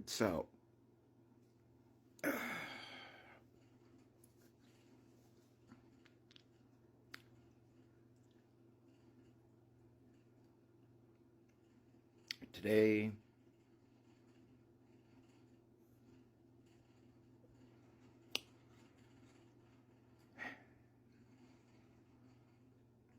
So, today,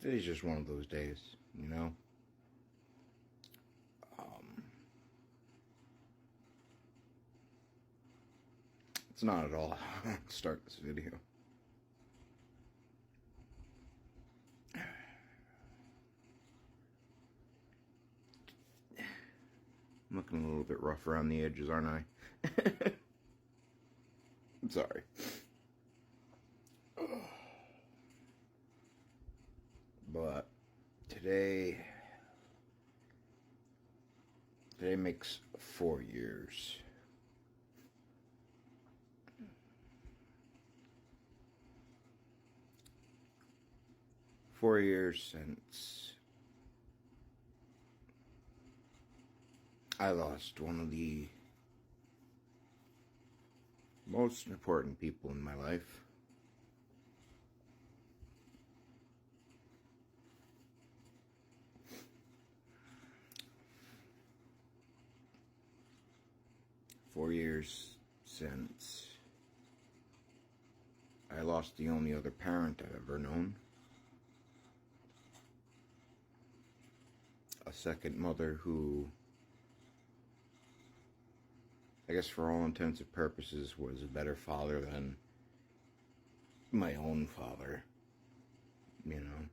today's just one of those days, you know? It's not at all how I start this video. I'm looking a little bit rough around the edges, aren't I? I'm sorry. But today makes 4 years. Since I lost one of the most important people in my life. Four years since I lost the only other parent I've ever known. A second mother who, I guess for all intents and purposes, was a better father than my own father, you know.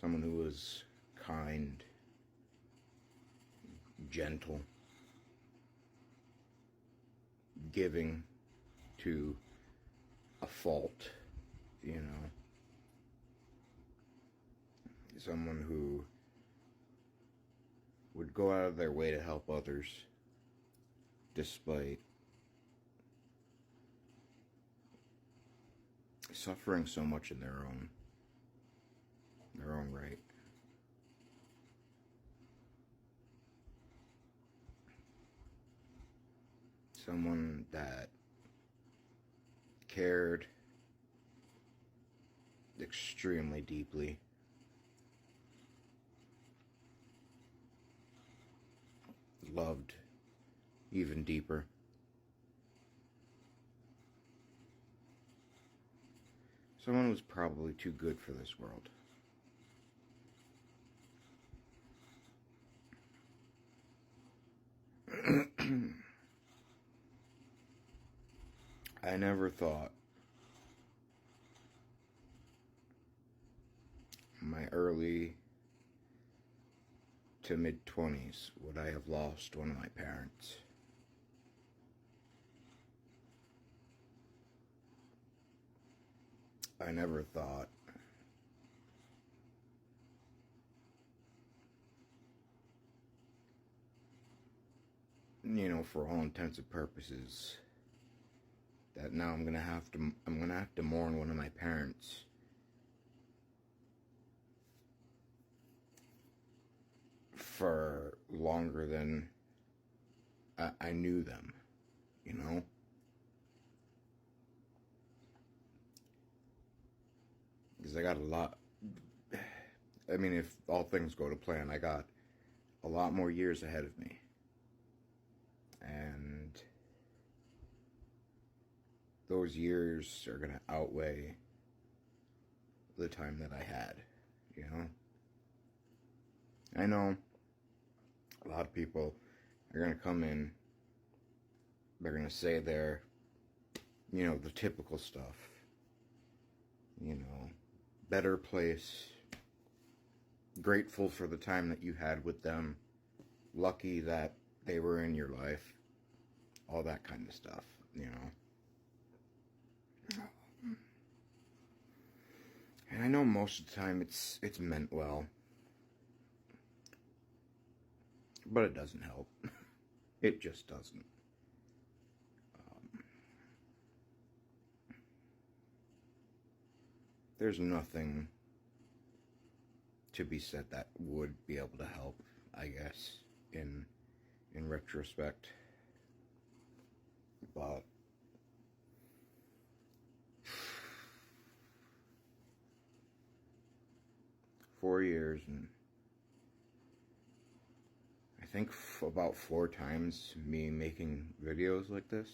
Someone who was kind, gentle, giving to a fault, you know. Someone who would go out of their way to help others despite suffering so much in their own right. Someone that cared extremely deeply, loved even deeper. Someone who's probably too good for this world. I never thought my early to mid-20s would I have lost one of my parents. I never thought for all intents and purposes that now I'm gonna have to mourn one of my parents for longer than I knew them, you know? Because I got a lot, I mean, if all things go to plan, I got a lot more years ahead of me. And those years are going to outweigh the time that I had, you know? I know a lot of people are going to come in, they're going to say they're, the typical stuff, better place, grateful for the time that you had with them, lucky that they were in your life, all that kind of stuff, And I know most of the time it's meant well, but it doesn't help. It just doesn't. There's nothing to be said that would be able to help I guess, in retrospect. But 4 years, and I think about 4 times me making videos like this.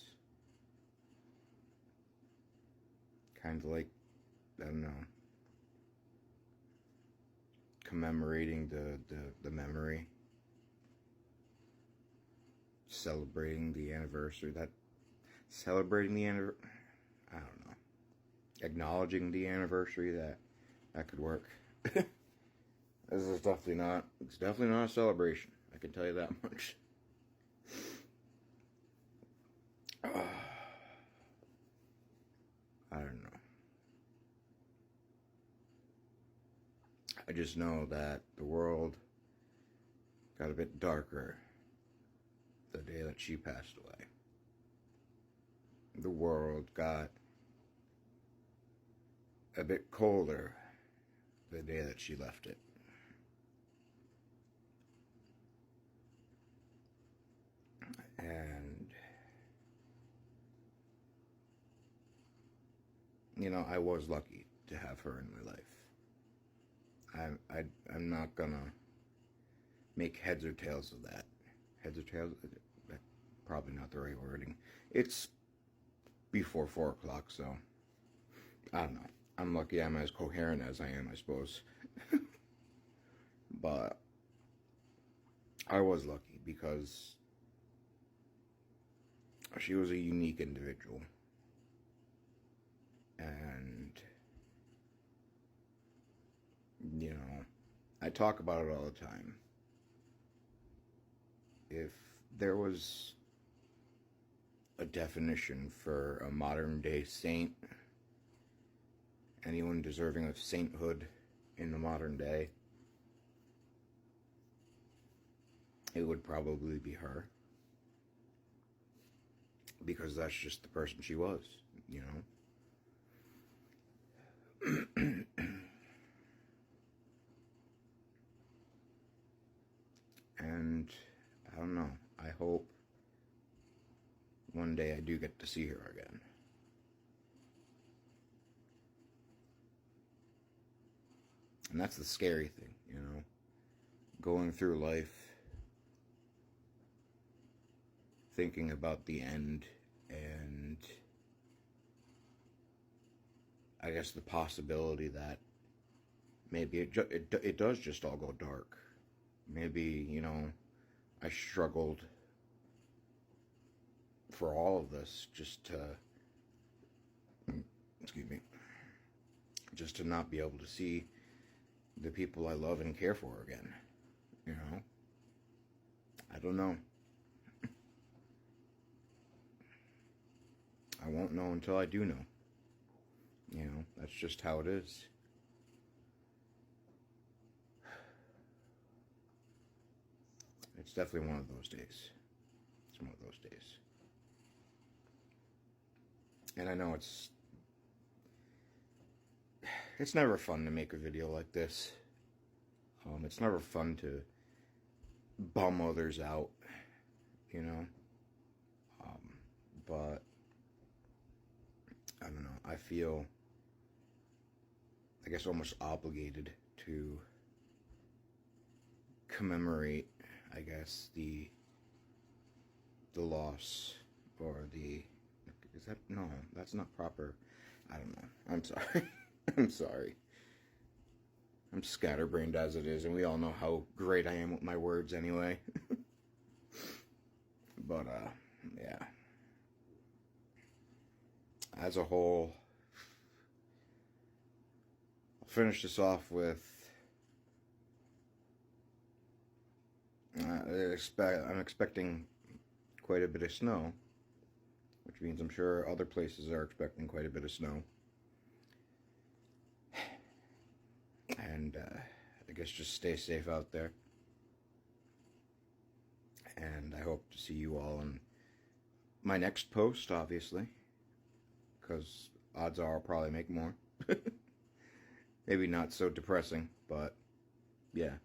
Kind of like, I don't know, commemorating the memory, celebrating the anniversary, I don't know, acknowledging the anniversary, that could work. It's definitely not a celebration, I can tell you that much. I don't know. I just know that the world got a bit darker the day that she passed away. The world got a bit colder the day that she left it. And, you know, I was lucky to have her in my life. I'm not gonna make heads or tails of that. Heads or tails? That's probably not the right wording. It's before 4 o'clock, so I don't know. I'm lucky I'm as coherent as I am, I suppose. But I was lucky because she was a unique individual. And, you know, I talk about it all the time. If there was a definition for a modern day saint, anyone deserving of sainthood in the modern day, it would probably be her. Because that's just the person she was, you know? And I don't know. I hope one day I do get to see her again. And that's the scary thing, you know? Going through life thinking about the end and I guess the possibility that maybe it does just all go dark. Maybe, you know, I struggled for all of this just to, just to not be able to see the people I love and care for again, you know? I don't know. I won't know until I do know. You know, that's just how it is. It's definitely one of those days. It's one of those days. And I know it's never fun to make a video like this. It's never fun to bum others out, you know? But I don't know, I feel, I guess, almost obligated to commemorate, I guess, the loss, or is that, no, that's not proper, I don't know, I'm sorry, I'm sorry. I'm scatterbrained as it is, and we all know how great I am with my words anyway. But, yeah. As a whole, I'll finish this off with, I'm expecting quite a bit of snow, which means I'm sure other places are expecting quite a bit of snow. And I guess just stay safe out there. And I hope to see you all in my next post, obviously. Because odds are I'll probably make more. Maybe not so depressing, but yeah.